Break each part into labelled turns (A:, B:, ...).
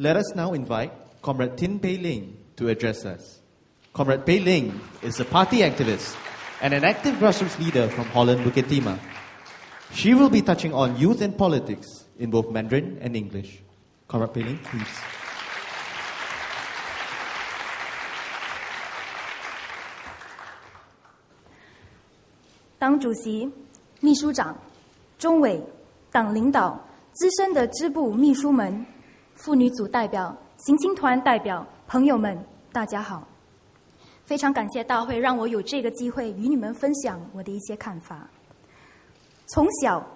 A: Let us now invite Comrade Tin Pei Ling to address us. Comrade Pei Ling is a party activist and an active grassroots leader from Holland, Bukit Timah. She will be touching on youth and politics in both Mandarin and English. Comrade Pei Ling, please.
B: 党主席、秘书长、中委、党领导、资深的支部秘书们、妇女组代表、行青团代表、朋友们，大家好！非常感谢大会让我有这个机会与你们分享我的一些看法。从小，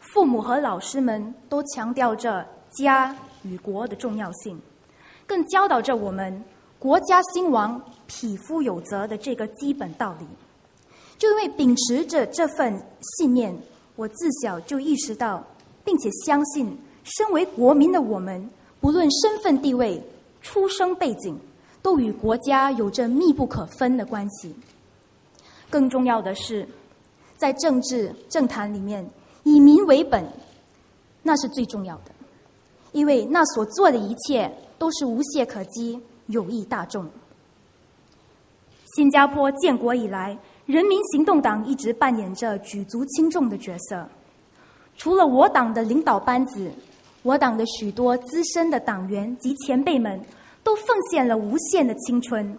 B: 父母和老师们都强调着家与国的重要性，更教导着我们国家兴亡、匹夫有责的这个基本道理。就因为秉持着这份信念，我自小就意识到，并且相信，身为国民的我们，不论身份地位、出生背景，都与国家有着密不可分的关系。更重要的是，在政治政坛里面，以民为本，那是最重要的，因为那所做的一切都是无懈可击，有益大众。新加坡建国以来，人民行动党一直扮演着举足轻重的角色。除了我党的领导班子，我党的许多资深的党员及前辈们都奉献了无限的青春，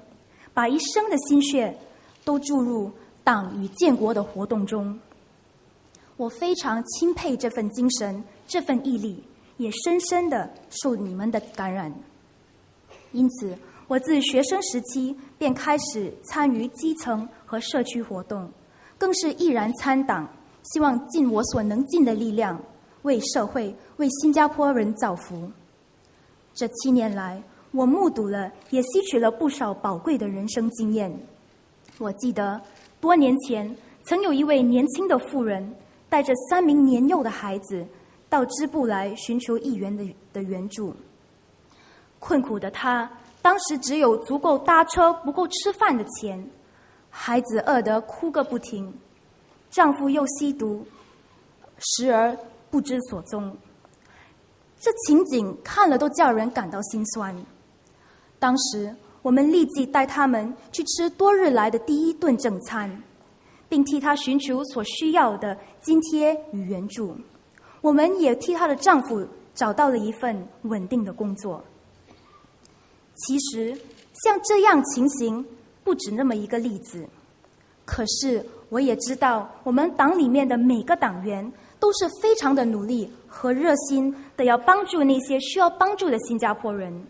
B: 把一生的心血都注入党与建国的活动中。我非常钦佩这份精神，这份毅力，也深深地受你们的感染。因此，我自学生时期便开始参与基层和社区活动，更是毅然参党，希望尽我所能尽的力量，为社会、为新加坡人造福。这7年来，我目睹了，也吸取了不少宝贵的人生经验。我记得多年前，曾有一位年轻的妇人，带着3名年幼的孩子，到支部来寻求议员的援助。困苦的她，当时只有足够搭车、不够吃饭的钱，孩子饿得哭个不停，丈夫又吸毒，时而不知所踪。这情景看了都叫人感到心酸。当时我们立即带他们去吃多日来的第一顿正餐，并替她寻求所需要的津贴与援助。我们也替她的丈夫找到了一份稳定的工作。其实像这样情形不止那么一个例子，可是我也知道我们党里面的每个党员都是非常的努力和热心的，要帮助那些需要帮助的新加坡人。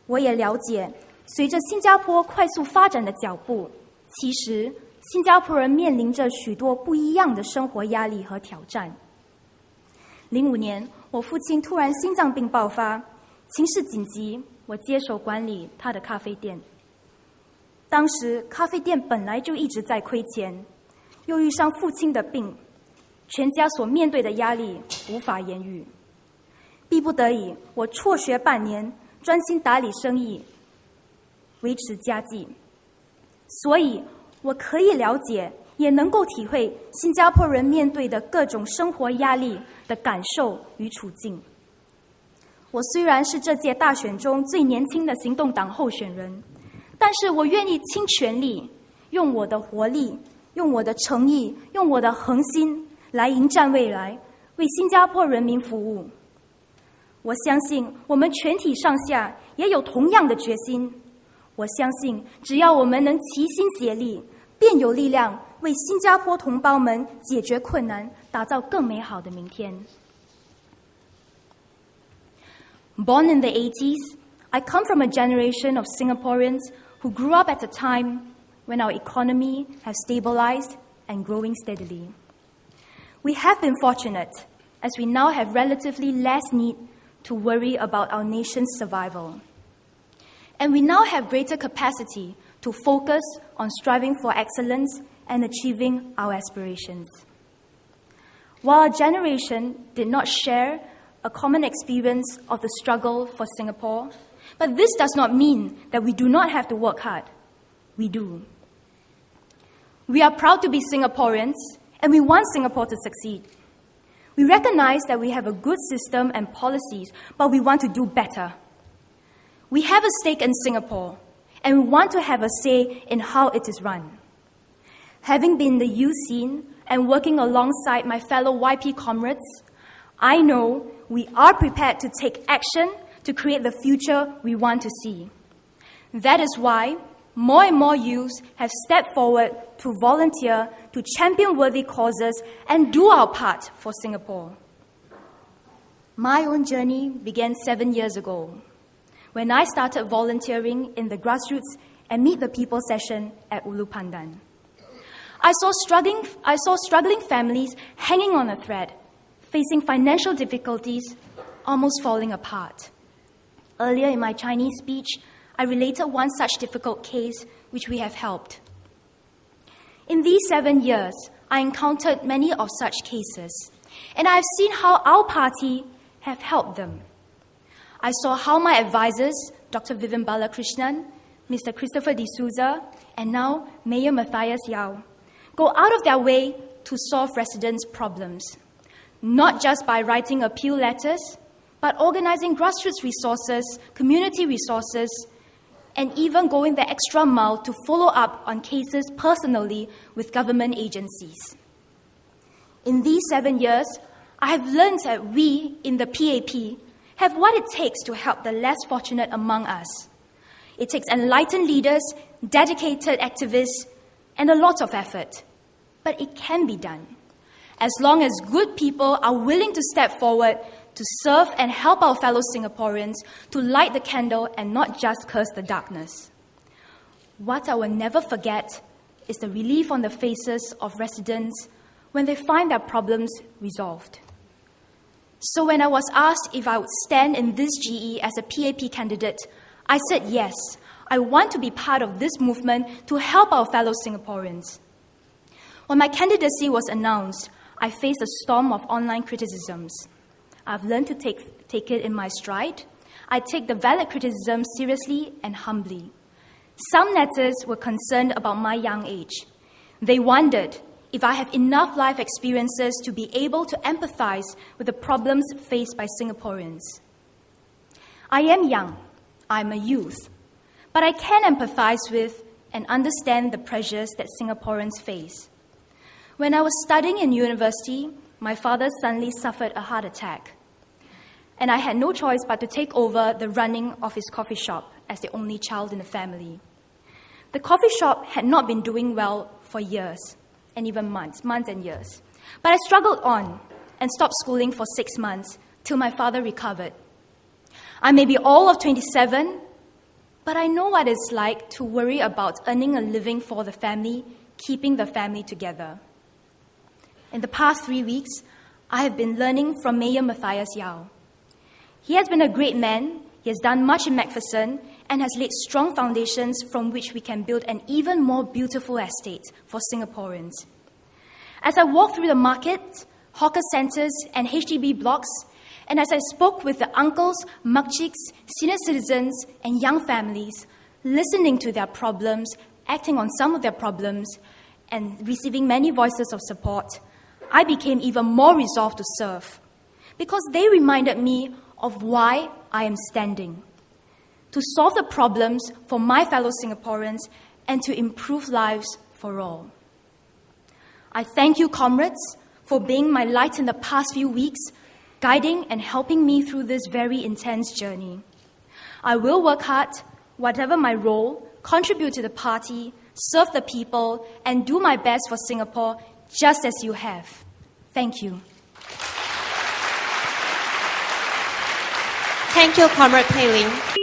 B: 我也了解，随着新加坡快速发展的脚步，其实新加坡人面临着许多不一样的生活压力和挑战。05年，我父亲突然心脏病爆发，情势紧急，我接手管理他的咖啡店。当时咖啡店本来就一直在亏钱，又遇上父亲的病，全家所面对的压力无法言喻。逼不得已，我辍学半年，专心打理生意，维持家计。所以我可以了解，也能够体会新加坡人面对的各种生活压力的感受与处境。我虽然是这届大选中最年轻的行动党候选人，但是我愿意倾全力，用我的活力，用我的诚意，用我的恒心来迎战未来，为新加坡人民服务。我相信我们全体上下也有同样的决心。我相信只要我们能齐心协力，便有力量为新加坡同胞们解决困难，打造更美好的明天。Born in the 80s, I come from a generation of Singaporeans who grew up at a time when our economy has stabilized and growing steadily. We have been fortunate, as we now have relatively less need to worry about our nation's survival. And we now have greater capacity to focus on striving for excellence and achieving our aspirations. While our generation did not share a common experience of the struggle for Singapore, but this does not mean that we do not have to work hard. We do. We are proud to be Singaporeans, and we want Singapore to succeed. We recognize that we have a good system and policies, but we want to do better. We have a stake in Singapore, and we want to have a say in how it is run. Having been in the youth scene and working alongside my fellow YP comrades, I know we are prepared to take action to create the future we want to see. That is why more and more youths have stepped forward to volunteer, to champion worthy causes, and do our part for Singapore. My own journey began 7 years ago, when I started volunteering in the grassroots and Meet the People session at Ulu Pandan. I saw struggling families hanging on a thread, facing financial difficulties, almost falling apart. Earlier in my Chinese speech, I related one such difficult case which we have helped. In these 7 years, I encountered many of such cases, and I have seen how our party have helped them. I saw how my advisors, Dr. Vivian Balakrishnan, Mr. Christopher D'Souza, and now Mayor Matthias Yao, go out of their way to solve residents' problems, not just by writing appeal letters, but organizing grassroots resources, community resources, and even going the extra mile to follow up on cases personally with government agencies. In these 7 years, I have learned that we in the PAP have what it takes to help the less fortunate among us. It takes enlightened leaders, dedicated activists, and a lot of effort. But it can be done, as long as good people are willing to step forward to serve and help our fellow Singaporeans to light the candle and not just curse the darkness. What I will never forget is the relief on the faces of residents when they find their problems resolved. So when I was asked if I would stand in this GE as a PAP candidate, I said yes, I want to be part of this movement to help our fellow Singaporeans. When my candidacy was announced, I faced a storm of online criticisms. I've learned to take it in my stride. I take the valid criticism seriously and humbly. Some letters were concerned about my young age. They wondered if I have enough life experiences to be able to empathize with the problems faced by Singaporeans. I am young, I'm a youth, but I can empathize with and understand the pressures that Singaporeans face. When I was studying in university, my father suddenly suffered a heart attack, and I had no choice but to take over the running of his coffee shop as the only child in the family. The coffee shop had not been doing well for years, and even months and years. But I struggled on and stopped schooling for 6 months till my father recovered. I may be all of 27, but I know what it's like to worry about earning a living for the family, keeping the family together. In the past 3 weeks, I have been learning from Mayor Matthias Yao. He has been a great man, he has done much in Macpherson, and has laid strong foundations from which we can build an even more beautiful estate for Singaporeans. As I walked through the market, hawker centres, and HDB blocks, and as I spoke with the uncles, makciks, senior citizens, and young families, listening to their problems, acting on some of their problems, and receiving many voices of support, I became even more resolved to serve, because they reminded me of why I am standing: to solve the problems for my fellow Singaporeans and to improve lives for all. I thank you, comrades, for being my light in the past few weeks, guiding and helping me through this very intense journey. I will work hard, whatever my role, contribute to the party, serve the people, and do my best for Singapore, just as you have. Thank you.
C: Thank you, Comrade Pei Ling.